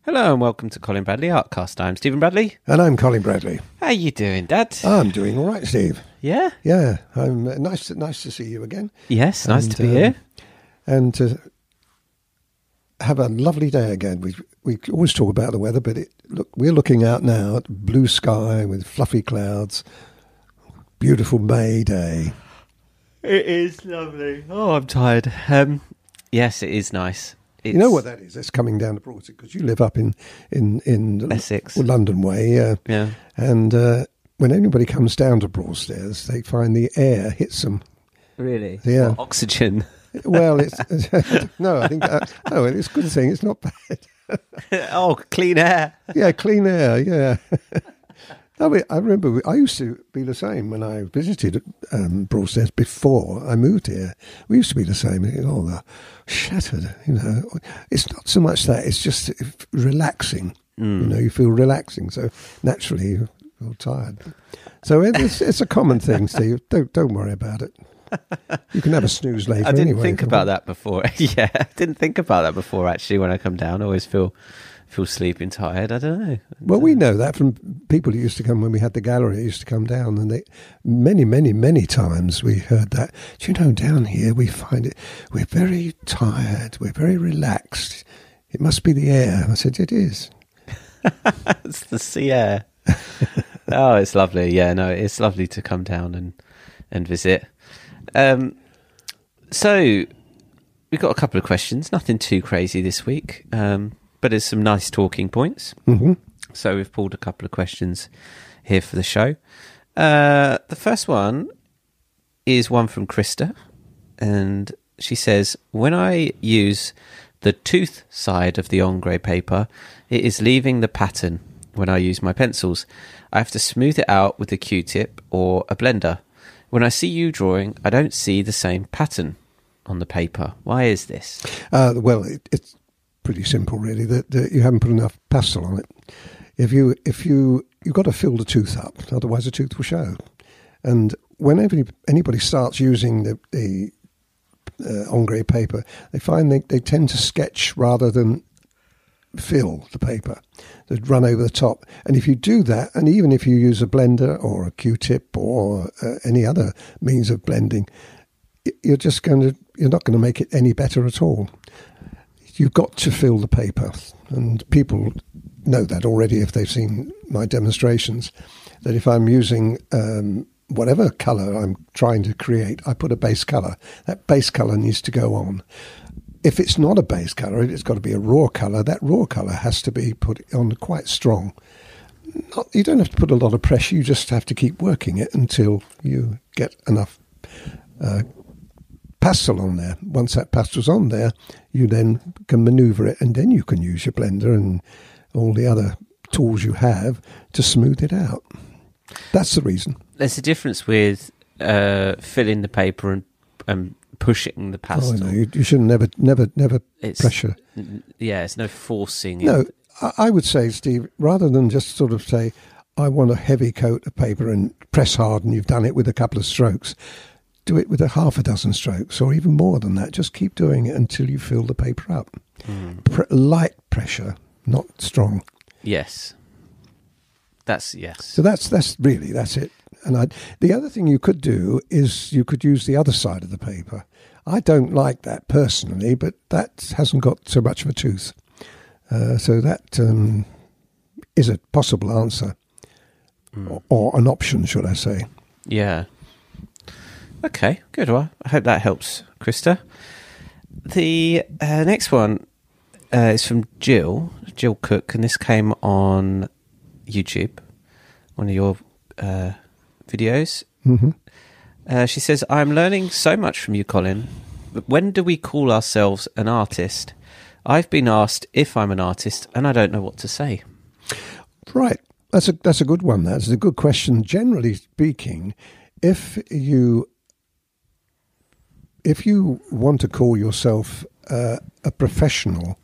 Hello and welcome to Colin Bradley Artcast. I'm Stephen Bradley. And I'm Colin Bradley. How you doing, Dad? I'm doing all right, Steve. Yeah? Yeah, I'm nice to see you again. Yes, nice to be here. And to have a lovely day again. We always talk about the weather, but we're looking out now at blue sky with fluffy clouds. Beautiful May day. It is lovely. Oh, I'm tired. Yes, it is nice. You know what that is? It's coming down to Broadsea because you live up in Essex, London way. Yeah. And when anybody comes down to Broadstairs, they find the air hits them. Really? Yeah. What, oxygen? Well, it's no. I think it's a good thing. It's not bad. Oh, clean air. Yeah, clean air. Yeah. I remember I used to be the same when I visited Broadstairs before I moved here. We used to be the same. Oh, the shattered. It's not so much that; it's just relaxing. You feel relaxing, so naturally you feel tired. So it's a common thing, Steve. Don't worry about it. You can have a snooze later. I didn't anyway, think about that before. Yeah, I didn't think about that before. Actually, when I come down, I always feel sleeping tired. I don't know. Well, we know that from people who used to come when we had the gallery. They used to come down, and many times we heard that. Do you know, down here we find it. We're very tired. We're very relaxed. It must be the air. I said, it is. It's the sea air. Oh, it's lovely. Yeah, no, it's lovely to come down and visit. So we've got a couple of questions. Nothing too crazy this week. But there's some nice talking points. Mm-hmm. So we've pulled a couple of questions here for the show. The first one is one from Krista. And she says, when I use the tooth side of the ombre paper, it is leaving the pattern when I use my pencils. I have to smooth it out with a Q-tip or a blender. When I see you drawing, I don't see the same pattern on the paper. Why is this? Well, it's pretty simple, really. That you haven't put enough pastel on it. If you've got to fill the tooth up, otherwise the tooth will show. And whenever anybody starts using the ombre paper, they find they tend to sketch rather than fill the paper. They run over the top. And if you do that, and even if you use a blender or a Q-tip or any other means of blending, you're not going to make it any better at all. You've got to fill the paper, and people know that already if they've seen my demonstrations, that if I'm using whatever colour I'm trying to create, I put a base colour. That base colour needs to go on. If it's not a base colour, it's got to be a raw colour. That raw colour has to be put on quite strong. You don't have to put a lot of pressure, you just have to keep working it until you get enough pastel on there. Once that pastel's on there, you then can manoeuvre it, and then you can use your blender and all the other tools you have to smooth it out. That's the reason. There's a difference with filling the paper and pushing the pastel. Oh, no, you should never pressure. Yeah, it's no forcing. No, I would say, Steve, rather than just sort of say, I want a heavy coat of paper and press hard, and you've done it with a couple of strokes, do it with a half a dozen strokes or even more than that. Just keep doing it until you fill the paper up. Light pressure, not strong. Yes. Yes. So that's it. And the other thing you could do is you could use the other side of the paper. I don't like that personally, but that hasn't got so much of a tooth. So that is a possible answer, or an option, should I say. Yeah. Okay, good. Well, I hope that helps, Krista. The next one is from Jill Cook, and this came on YouTube, one of your videos. Mm-hmm. She says, I'm learning so much from you, Colin, but when do we call ourselves an artist? I've been asked if I'm an artist, and I don't know what to say. Right. That's a good one. That's a good question. Generally speaking, if you want to call yourself a professional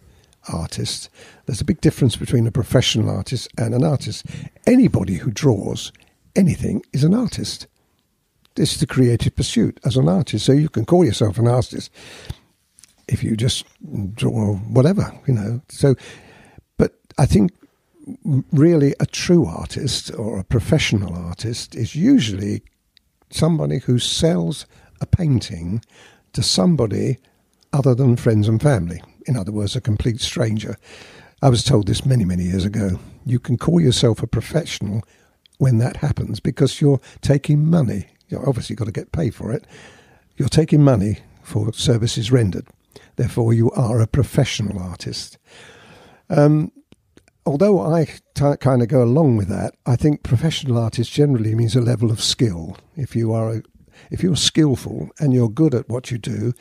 artist, there's a big difference between a professional artist and an artist. Anybody who draws anything is an artist. It's the creative pursuit as an artist. So you can call yourself an artist if you just draw whatever, So, but I think really a true artist or a professional artist is usually somebody who sells a painting to somebody other than friends and family. In other words, a complete stranger. I was told this many, many years ago. You can call yourself a professional when that happens because you're taking money. You're obviously got to get paid for it. You're taking money for services rendered. Therefore, you are a professional artist. Although I kind of go along with that, I think professional artist generally means a level of skill. If you're skillful and you're good at what you do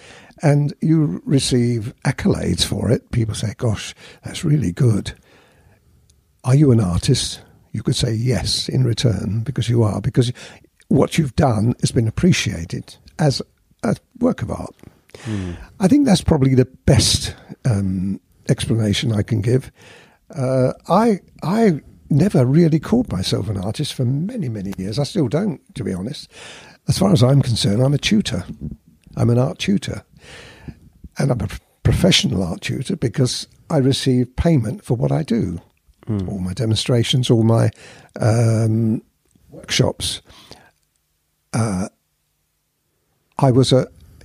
and you receive accolades for it, people say, gosh, that's really good. Are you an artist? You could say yes in return because you are, because what you've done has been appreciated as a work of art. I think that's probably the best explanation I can give. I never really called myself an artist for many, many years. I still don't, to be honest. As far as I'm concerned, I'm a tutor. I'm an art tutor. And I'm a professional art tutor because I receive payment for what I do. All my demonstrations, all my workshops.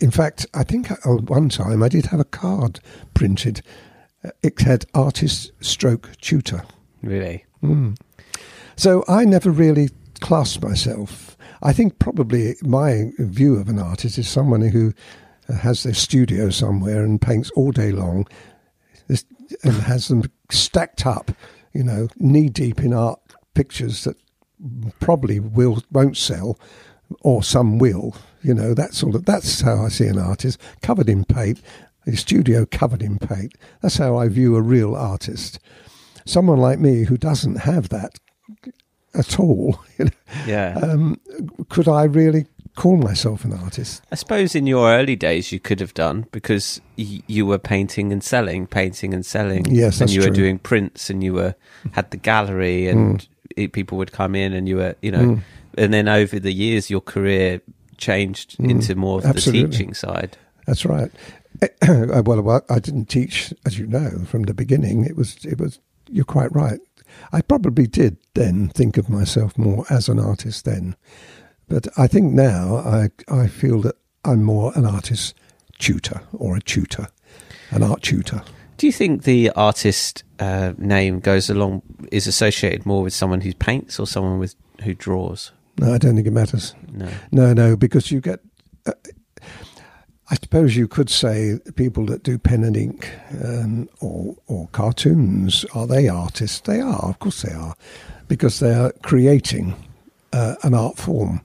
In fact, I think one time I did have a card printed. It had artist stroke tutor. Really? So I never really classed myself. I think probably my view of an artist is someone who has their studio somewhere and paints all day long and has them stacked up, knee deep in art pictures that probably won't sell, or some will. That's how I see an artist, covered in paint, a studio covered in paint. That's how I view a real artist. Someone like me who doesn't have that at all, could I really call myself an artist? I suppose in your early days you could have done, because you were painting and selling. Yes, and that's you were true. doing prints, and you had the gallery, and people would come in, and you were, and then over the years your career changed into more of Absolutely. the teaching side. That's right. Well, I didn't teach, as you know, from the beginning. It was. You're quite right. I probably did then think of myself more as an artist then, but I think now I feel that I'm more an artist tutor or a tutor, an art tutor. Do you think the artist name is associated more with someone who paints or someone who draws? No, I don't think it matters. No, because you get. I suppose you could say people that do pen and ink or cartoons, are they artists? They are, of course they are, because they are creating an art form.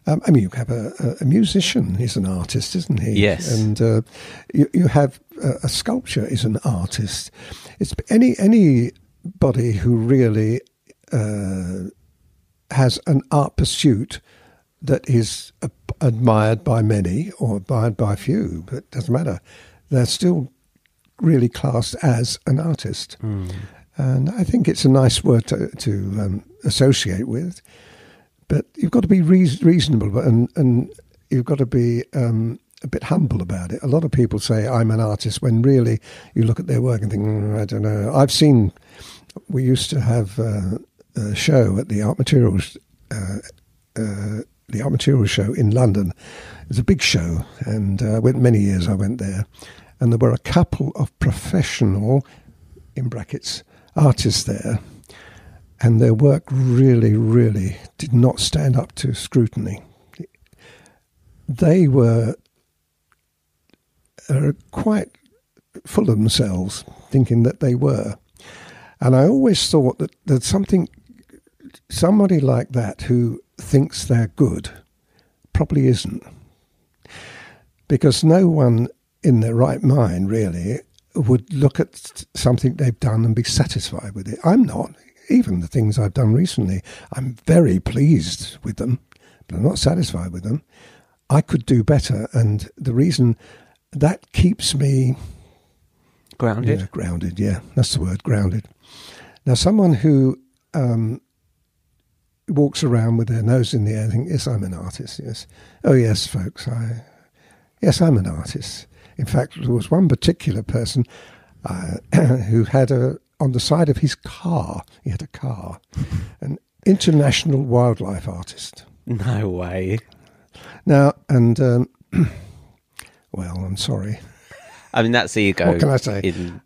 You have a musician is an artist, isn't he? Yes. And you have a sculpture is an artist. It's anybody who really has an art pursuit that is admired by many or admired by few, but it doesn't matter. They're still really classed as an artist. And I think it's a nice word to associate with, but you've got to be reasonable and you've got to be a bit humble about it. A lot of people say, I'm an artist, when really you look at their work and think, I don't know. We used to have a show at the Art Materials Show in London. It was a big show, and many years I went there, and there were a couple of professional, in brackets, artists there, and their work really, really did not stand up to scrutiny. They were quite full of themselves, thinking that they were. And I always thought that somebody like that who thinks they're good probably isn't. Because no one in their right mind really would look at something they've done and be satisfied with it. I'm not. Even the things I've done recently, I'm very pleased with them, but I'm not satisfied with them. I could do better, and the reason that keeps me grounded. Yeah, that's the word, grounded. Now, someone who walks around with their nose in the air and thinks, yes, I'm an artist, yes. Oh, yes, folks, yes, I'm an artist. In fact, there was one particular person who had a on the side of his car. He had a car. An international wildlife artist. No way. Now, and, well, I'm sorry. I mean, that's ego. What can I say?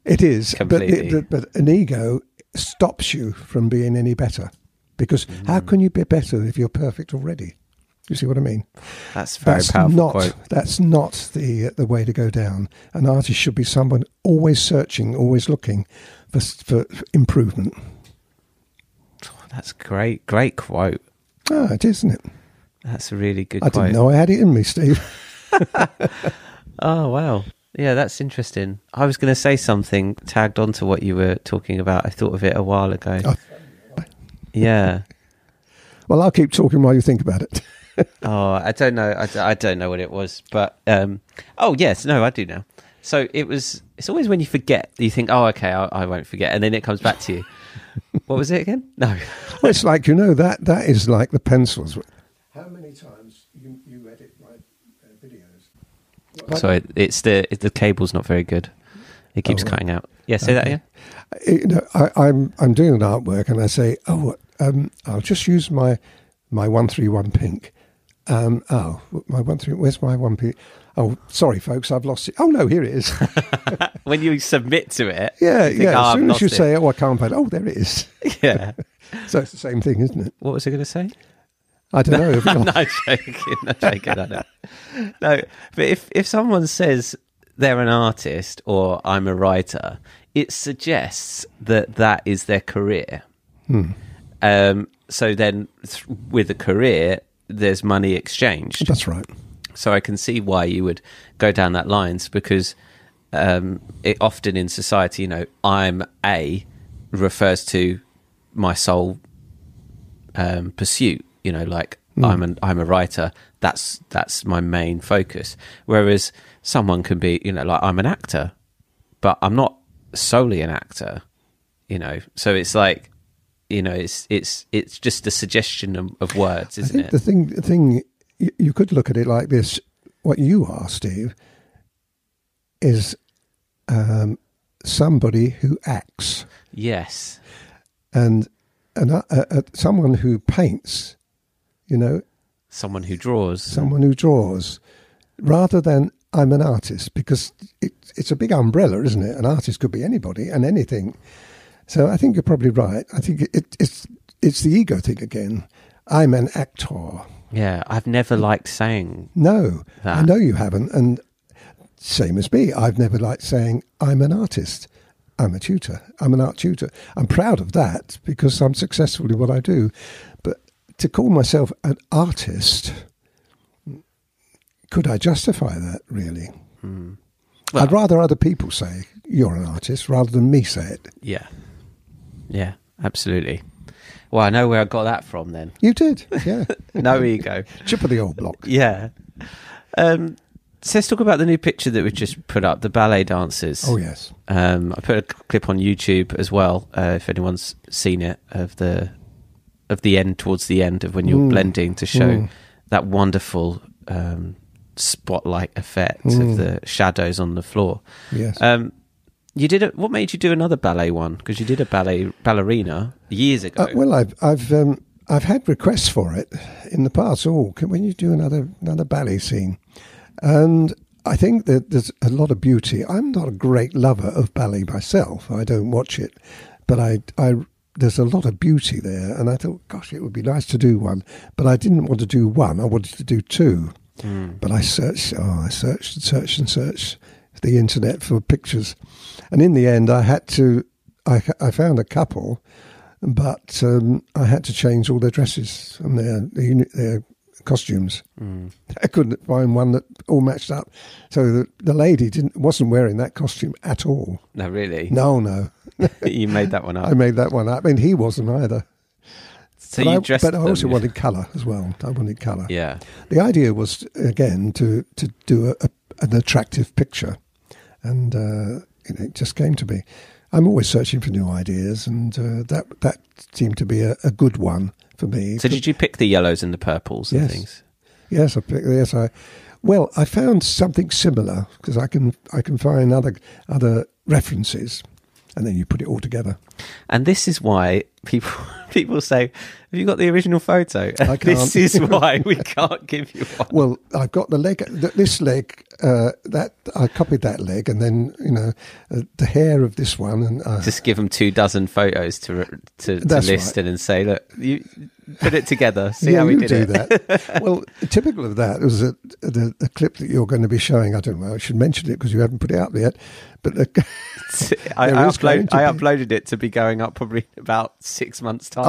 It is, completely. but an ego stops you from being any better. Because how can you be better if you're perfect already? You see what I mean? That's a very powerful quote. That's not the way to go down. An artist should be someone always searching, always looking for improvement. That's great. Great quote. Ah, it is, isn't it? That's a really good quote. I didn't know I had it in me, Steve. Oh, wow. Yeah, that's interesting. I was going to say something tagged onto what you were talking about. I thought of it a while ago. Yeah. Well, I'll keep talking while you think about it. Oh, I don't know. I don't know what it was, but oh yes, no, I do now. So it's always when you forget that you think, oh, okay, I won't forget, and then it comes back to you. What was it again? No. Well, it's like, that is like the pencils. How many times you edit my videos? Sorry, it's the cable's not very good. It keeps cutting out. Yeah, say that again. I'm doing an artwork, and I say, I'll just use my 131 pink. My 131. Where's my 1 pink? Oh, sorry, folks, I've lost it. Oh no, here it is. When you submit to it, yeah. As soon as you it. say, I can't find it. Oh, there it is. Yeah. So it's the same thing, isn't it? What was I going to say? I don't know. No, joking. I know. No, but if someone says they're an artist or I'm a writer, it suggests that is their career. So then with a career, there's money exchanged. That's right. So I can see why you would go down that lines, because it often in society, I'm a refers to my sole pursuit. I'm a writer. That's my main focus. Whereas someone can be, like I'm an actor, but I'm not solely an actor. So it's like, it's just a suggestion of words, isn't it? The thing you could look at it like this. What you are, Steve, is somebody who acts. Yes. And someone who paints, someone who draws. Someone who draws, rather than I'm an artist, because it's a big umbrella, isn't it? An artist could be anybody and anything. So I think you're probably right. I think it's the ego thing again. I'm an actor. Yeah, I've never liked saying no, that. I know you haven't, and same as me. I've never liked saying I'm an artist. I'm a tutor. I'm an art tutor. I'm proud of that because I'm successful in what I do. But to call myself an artist, could I justify that, really? Well, I'd rather other people say you're an artist rather than me say it. Yeah, absolutely. Well, I know where I got that from then. You did, yeah. No ego. Chip of the old block. Yeah. So let's talk about the new picture that we've just put up, the Ballet Dancers. Oh, yes. I put a clip on YouTube as well, if anyone's seen it, of the end, towards the end of when you're blending to show that wonderful spotlight effect of the shadows on the floor. Yes. You did it. What made you do another ballet one? Because you did a ballerina years ago. Well, I've had requests for it in the past. Oh, when you do another ballet scene? And I think that there's a lot of beauty. I'm not a great lover of ballet myself. I don't watch it, but there's a lot of beauty there. And I thought, gosh, it would be nice to do one. But I didn't want to do one. I wanted to do two. But I searched and searched the internet for pictures. And in the end, I found a couple, but I had to change all their dresses and their costumes. I couldn't find one that all matched up. So the lady wasn't wearing that costume at all. No, really? No. You made that one up. I made that one up. I mean, he wasn't either. So you dressed But I also them. wanted colour as well. I wanted colour. Yeah. The idea was, again, to do an attractive picture. And it just came to me. I'm always searching for new ideas, and that seemed to be a good one for me. So did you pick the yellows and the purples and things? Yes, I found something similar because I can find other references. and then you put it all together. And this is why people say, have you got the original photo? I can't. This is why we can't give you one. Well, I've got the leg, this leg, that I copied that leg, and then, the hair of this one. And just give them 24 photos to list right. and say, look, you put it together, see yeah, how we you did do it. that. Well, typical of that was the clip that you're going to be showing. I don't know, I should mention it because you haven't put it up yet. But I uploaded it to be going up probably about 6 months' time.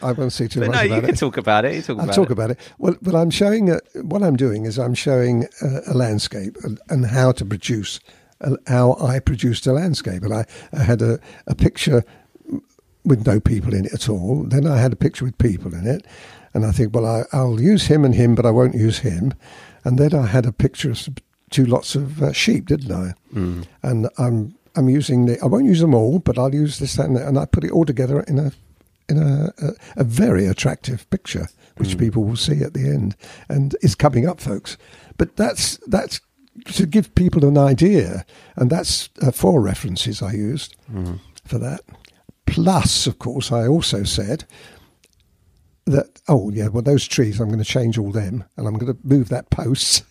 I won't say too much about it. No, you can talk about it. I'll talk about it. Well, but I'm showing what I'm doing is I'm showing a landscape and how to produce, how I produced a landscape. And I had a picture with no people in it at all. Then I had a picture with people in it. And I think, well, I'll use him and him, but I won't use him. And then I had a picture of two lots of sheep, didn't I? Mm. And I'm using I won't use them all, but I'll use this, that, and I put it all together in a very attractive picture, which people will see at the end. And it's coming up, folks. But that's to give people an idea. And that's 4 references I used for that. Plus, of course, I also said that, those trees, I'm going to change all them, and I'm going to move that post.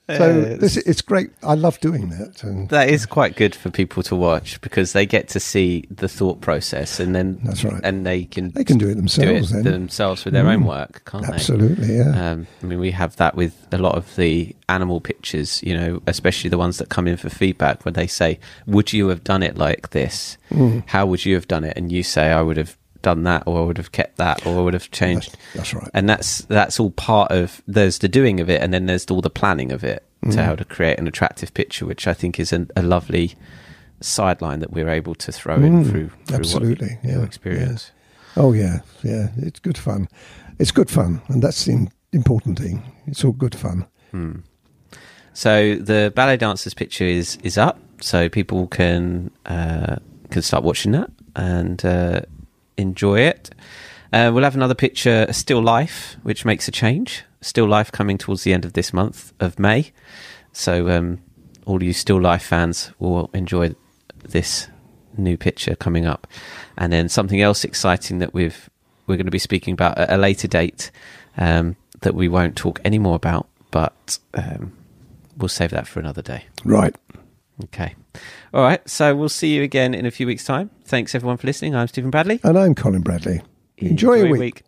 It's great. I love doing that. And that is quite good for people to watch because they get to see the thought process, and then that's right. And they can do it themselves. Themselves with their own work, can't Absolutely, they? Yeah. I mean, we have that with a lot of the animal pictures. Especially the ones that come in for feedback, when they say, "Would you have done it like this? How would you have done it?" And you say, "I would have done that, or I would have kept that, or I would have changed." That's right. And that's all part of, there's the doing of it, and then there's all the planning of it to how to create an attractive picture, which I think is a lovely sideline that we're able to throw in through absolutely your experience. Yeah. Oh yeah, it's good fun. It's good fun, and that's the important thing. It's all good fun. So the Ballet Dancers picture is up, so people can start watching that and enjoy it. We'll have another picture, a still life, which makes a change. Still life coming towards the end of this month of May. So all you still life fans will enjoy this new picture coming up. And then something else exciting that we're going to be speaking about at a later date that we won't talk any more about, but we'll save that for another day. Right. Okay. All right. So we'll see you again in a few weeks' time. Thanks everyone for listening. I'm Stephen Bradley. And I'm Colin Bradley. Enjoy your week.